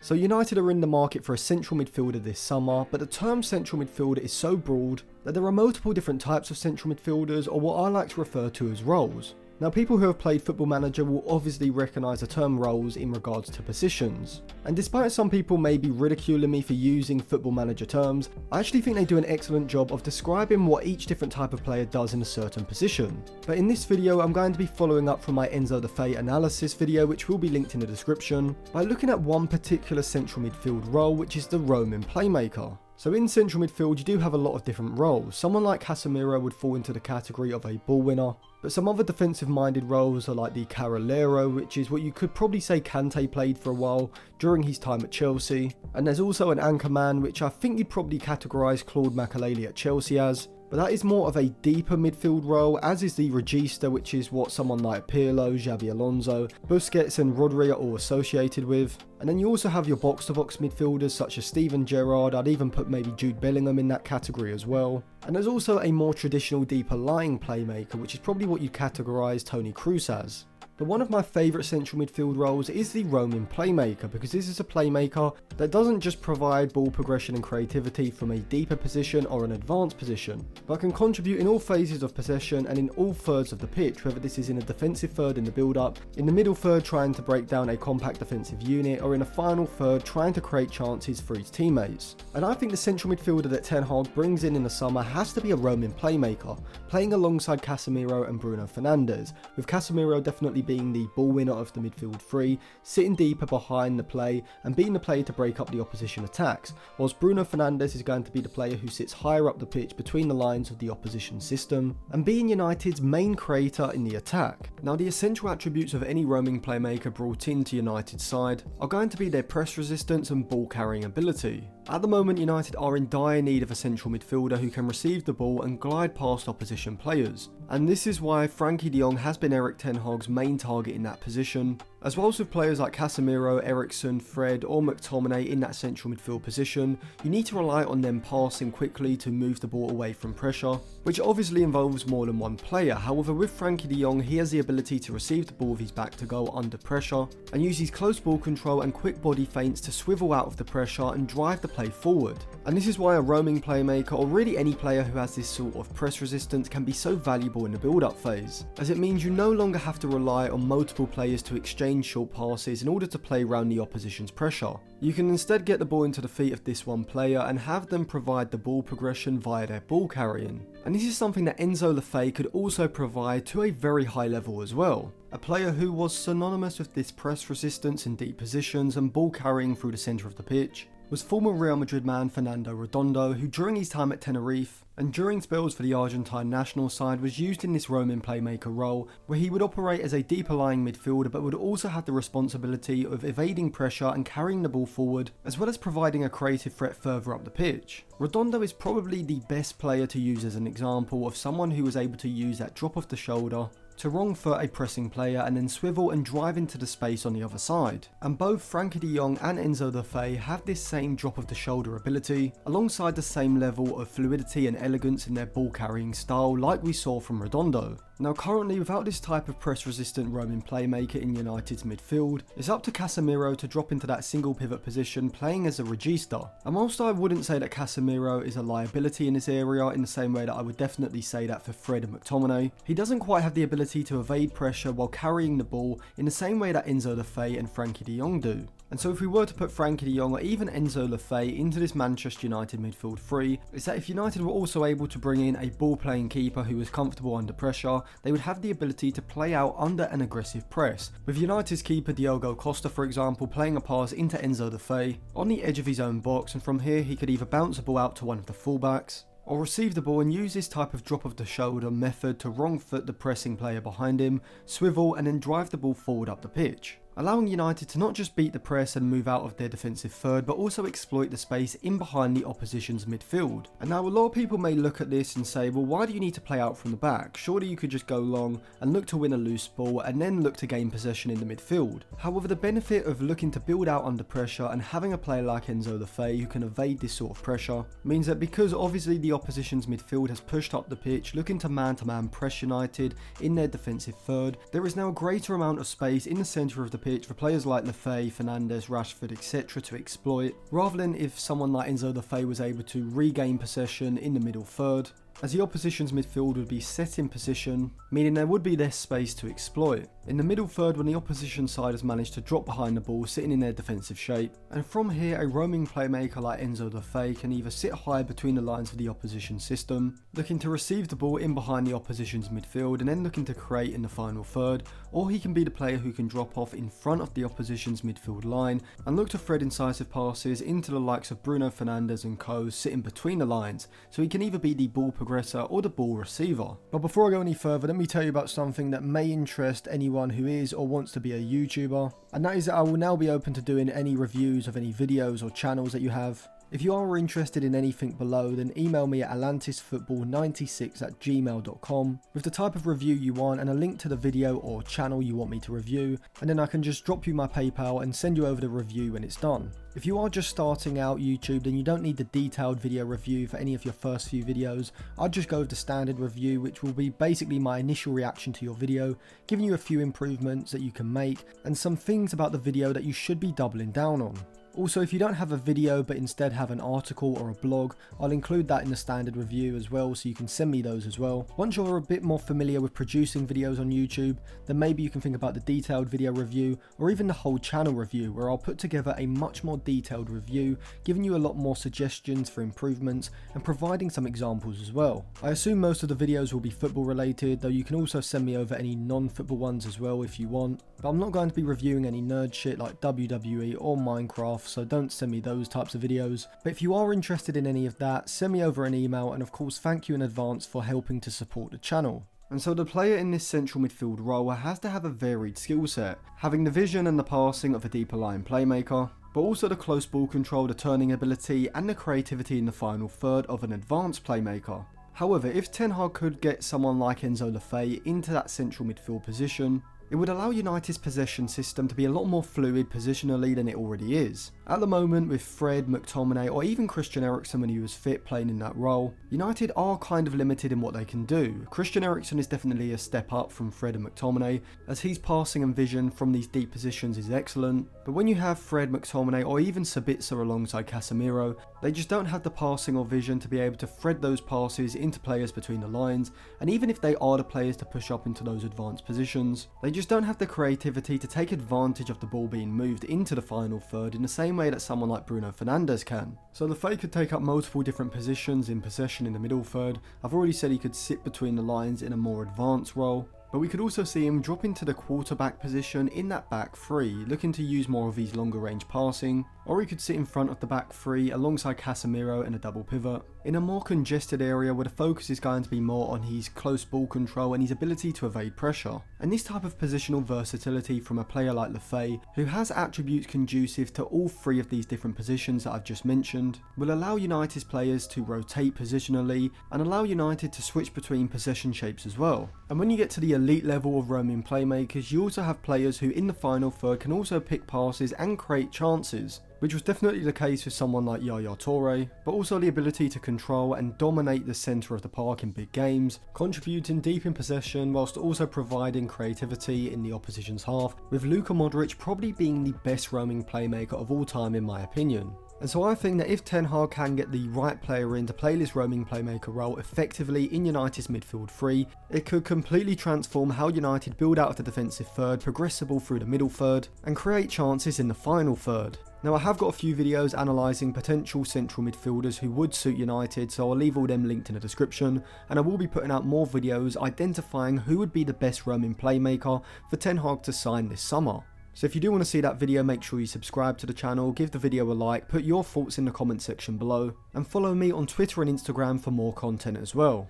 So United are in the market for a central midfielder this summer, but the term central midfielder is so broad that there are multiple different types of central midfielders, or what I like to refer to as roles. Now, people who have played Football Manager will obviously recognise the term roles in regards to positions. And despite some people maybe ridiculing me for using Football Manager terms, I actually think they do an excellent job of describing what each different type of player does in a certain position. But in this video, I'm going to be following up from my Enzo the Fate analysis video, which will be linked in the description, by looking at one particular central midfield role, which is the roaming playmaker. So in central midfield, you do have a lot of different roles. Someone like Casemiro would fall into the category of a ball winner, but some other defensive-minded roles are like the Carrilero, which is what you could probably say Kante played for a while during his time at Chelsea. And there's also an anchor man, which I think you'd probably categorise Claude Makelele at Chelsea as. But that is more of a deeper midfield role, as is the regista, which is what someone like Pirlo, Xabi Alonso, Busquets and Rodri are all associated with. And then you also have your box-to-box midfielders such as Steven Gerrard. I'd even put maybe Jude Bellingham in that category as well. And there's also a more traditional deeper lying playmaker, which is probably what you'd categorise Toni Kroos as. But one of my favourite central midfield roles is the roaming playmaker, because this is a playmaker that doesn't just provide ball progression and creativity from a deeper position or an advanced position, but can contribute in all phases of possession and in all thirds of the pitch, whether this is in a defensive third in the build-up, in the middle third trying to break down a compact defensive unit, or in a final third trying to create chances for his teammates. And I think the central midfielder that Ten Hag brings in the summer has to be a roaming playmaker, playing alongside Casemiro and Bruno Fernandes, with Casemiro definitely being the ball winner of the midfield three, sitting deeper behind the play and being the player to break up the opposition attacks, whilst Bruno Fernandes is going to be the player who sits higher up the pitch between the lines of the opposition system and being United's main creator in the attack. Now, the essential attributes of any roaming playmaker brought into United's side are going to be their press resistance and ball carrying ability. At the moment, United are in dire need of a central midfielder who can receive the ball and glide past opposition players. And this is why Frenkie de Jong has been Erik ten Hag's main target in that position, as well as with players like Casemiro, Eriksen, Fred or McTominay in that central midfield position. You need to rely on them passing quickly to move the ball away from pressure, which obviously involves more than one player. However, with Frenkie de Jong, he has the ability to receive the ball with his back to goal under pressure and use his close ball control and quick body feints to swivel out of the pressure and drive the play forward. And this is why a roaming playmaker, or really any player who has this sort of press resistance, can be so valuable in the build-up phase, as it means you no longer have to rely on multiple players to exchange short passes in order to play around the opposition's pressure. You can instead get the ball into the feet of this one player and have them provide the ball progression via their ball carrying. And this is something that Enzo the Fate could also provide to a very high level as well. A player who was synonymous with this press resistance in deep positions and ball carrying through the centre of the pitch was former Real Madrid man Fernando Redondo, who during his time at Tenerife and during spells for the Argentine national side was used in this roaming playmaker role, where he would operate as a deeper lying midfielder but would also have the responsibility of evading pressure and carrying the ball forward, as well as providing a creative threat further up the pitch. Redondo is probably the best player to use as an example of someone who was able to use that drop off the shoulder to wrong foot a pressing player and then swivel and drive into the space on the other side. And both Frenkie de Jong and Enzo the Fate have this same drop of the shoulder ability, alongside the same level of fluidity and elegance in their ball carrying style like we saw from Redondo. Now currently, without this type of press resistant roaming playmaker in United's midfield, it's up to Casemiro to drop into that single pivot position playing as a regista. And whilst I wouldn't say that Casemiro is a liability in this area in the same way that I would definitely say that for Fred and McTominay, he doesn't quite have the ability to evade pressure while carrying the ball in the same way that Enzo the Fate and Frenkie de Jong do. And so if we were to put Frenkie de Jong or even Enzo the Fate into this Manchester United midfield three, it's that if United were also able to bring in a ball playing keeper who was comfortable under pressure, they would have the ability to play out under an aggressive press, with United's keeper Diogo Costa, for example, playing a pass into Enzo the Fate on the edge of his own box, and from here he could either bounce the ball out to one of the fullbacks or receive the ball and use this type of drop of the shoulder method to wrong foot the pressing player behind him, swivel and then drive the ball forward up the pitch, allowing United to not just beat the press and move out of their defensive third, but also exploit the space in behind the opposition's midfield. And now a lot of people may look at this and say, well, why do you need to play out from the back? Surely you could just go long and look to win a loose ball and then look to gain possession in the midfield. However, the benefit of looking to build out under pressure and having a player like Enzo the Fate who can evade this sort of pressure means that because obviously the opposition's midfield has pushed up the pitch looking to man-to-man press United in their defensive third, there is now a greater amount of space in the centre of the pitch pitch for players like Lefebvre, Fernandes, Rashford, etc. to exploit, rather than if someone like Enzo Lefebvre was able to regain possession in the middle third, as the opposition's midfield would be set in position, meaning there would be less space to exploit. In the middle third, when the opposition side has managed to drop behind the ball sitting in their defensive shape, and from here a roaming playmaker like Enzo Lefebvre can either sit high between the lines of the opposition system, looking to receive the ball in behind the opposition's midfield and then looking to create in the final third, or he can be the player who can drop off in front of the opposition's midfield line and look to thread incisive passes into the likes of Bruno Fernandes and co sitting between the lines, so he can either be the ball progressor or the ball receiver. But before I go any further, let me tell you about something that may interest anyone who is or wants to be a YouTuber, and that is that I will now be open to doing any reviews of any videos or channels that you have. If you are interested in anything below, then email me at atlantisfootball96@gmail.com with the type of review you want and a link to the video or channel you want me to review, and then I can just drop you my PayPal and send you over the review when it's done. If you are just starting out YouTube, then you don't need the detailed video review for any of your first few videos. I'd just go with the standard review, which will be basically my initial reaction to your video, giving you a few improvements that you can make and some things about the video that you should be doubling down on. Also, if you don't have a video but instead have an article or a blog, I'll include that in the standard review as well, so you can send me those as well. Once you're a bit more familiar with producing videos on YouTube, then maybe you can think about the detailed video review or even the whole channel review, where I'll put together a much more detailed review, giving you a lot more suggestions for improvements and providing some examples as well. I assume most of the videos will be football related, though you can also send me over any non-football ones as well if you want. But I'm not going to be reviewing any nerd shit like WWE or Minecraft, so don't send me those types of videos. But if you are interested in any of that, send me over an email, and of course thank you in advance for helping to support the channel. And so the player in this central midfield role has to have a varied skill set, having the vision and the passing of a deeper line playmaker, but also the close ball control, the turning ability and the creativity in the final third of an advanced playmaker. However, if Ten Hag could get someone like Enzo Lefebvre into that central midfield position, it would allow United's possession system to be a lot more fluid positionally than it already is. At the moment, with Fred, McTominay or even Christian Eriksen when he was fit playing in that role, United are kind of limited in what they can do. Christian Eriksen is definitely a step up from Fred and McTominay, as his passing and vision from these deep positions is excellent, but when you have Fred, McTominay or even Sabitzer alongside Casemiro, they just don't have the passing or vision to be able to thread those passes into players between the lines, and even if they are the players to push up into those advanced positions, they just don't have the creativity to take advantage of the ball being moved into the final third in the same way that someone like Bruno Fernandes can. So Lefebvre could take up multiple different positions in possession in the middle third. I've already said he could sit between the lines in a more advanced role, but we could also see him drop into the quarterback position in that back three, looking to use more of his longer range passing, or he could sit in front of the back three alongside Casemiro in a double pivot, in a more congested area where the focus is going to be more on his close ball control and his ability to evade pressure. And this type of positional versatility from a player like Lefebvre, who has attributes conducive to all three of these different positions that I've just mentioned, will allow United's players to rotate positionally and allow United to switch between possession shapes as well. And when you get to the elite level of roaming playmakers, you also have players who in the final third can also pick passes and create chances, which was definitely the case with someone like Yaya Toure, but also the ability to control and dominate the centre of the park in big games, contributing deep in possession whilst also providing creativity in the opposition's half, with Luka Modric probably being the best roaming playmaker of all time in my opinion. And so I think that if Ten Hag can get the right player in to play this roaming playmaker role effectively in United's midfield three, it could completely transform how United build out of the defensive third, progress the ball through the middle third, and create chances in the final third. Now I have got a few videos analysing potential central midfielders who would suit United, so I'll leave all them linked in the description, and I will be putting out more videos identifying who would be the best roaming playmaker for Ten Hag to sign this summer. So if you do want to see that video, make sure you subscribe to the channel, give the video a like, put your thoughts in the comment section below, and follow me on Twitter and Instagram for more content as well.